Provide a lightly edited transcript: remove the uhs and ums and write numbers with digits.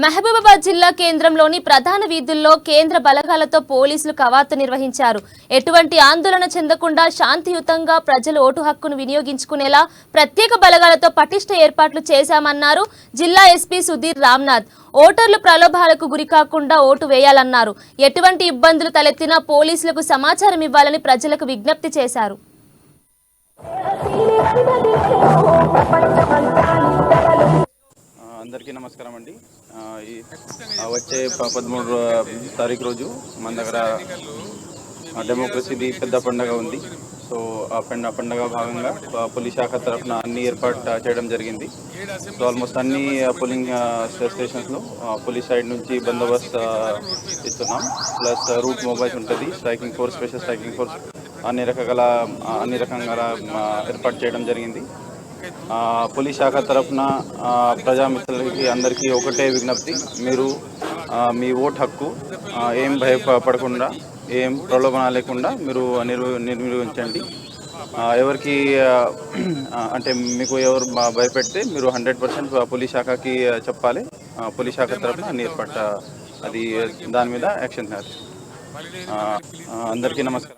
మహబూబాబాద్ జిల్లా కేంద్రంలోని ప్రధాన వీధుల్లో కేంద్ర బలగాలతో పోలీసులు కవాతు నిర్వహించారు. ఎటువంటి ఆందోళన చెందకుండా శాంతియుతంగా ప్రజలు ఓటు హక్కును వినియోగించుకునేలా ప్రత్యేక బలగాలతో పటిష్ట ఏర్పాట్లు చేశామన్నారు జిల్లా ఎస్పీ సుధీర్ రామ్నాథ్. ఓటర్లు ప్రలోభాలకు గురికాకుండా ఓటు వేయాలన్నారు. ఎటువంటి ఇబ్బందులు తలెత్తినా పోలీసులకు సమాచారం ఇవ్వాలని ప్రజలకు విజ్ఞప్తి చేశారు. అందరికీ నమస్కారం అండి. వచ్చే 13 తారీఖు రోజు మన దగ్గర డెమోక్రసీది పెద్ద పండుగ ఉంది. సో ఆ పండుగ భాగంగా పోలీస్ శాఖ తరఫున అన్ని ఏర్పాటు చేయడం జరిగింది. సో ఆల్మోస్ట్ అన్ని పోలింగ్ స్టేషన్స్లో పోలీస్ సైడ్ నుంచి బందోబస్తు ఇస్తున్నాం. ప్లస్ రూట్ మొబైల్స్ ఉంటుంది, striking force, special striking force అన్ని రకంగా ఏర్పాటు చేయడం జరిగింది. పోలీస్ శాఖ తరఫున ప్రజామిత్రులకి అందరికీ ఒకటే విజ్ఞప్తి, మీరు మీ ఓటు హక్కు ఏం భయపడకుండా, ఏం ప్రలోభన లేకుండా మీరు నిర్వహించండి. ఎవరికి అంటే మీకు ఎవరు భయపెడితే మీరు 100% పోలీస్ శాఖకి చెప్పాలి. పోలీస్ శాఖ తరఫున అన్ని ఏర్పాటు అది దాని మీద యాక్షన్. అందరికీ నమస్కారం.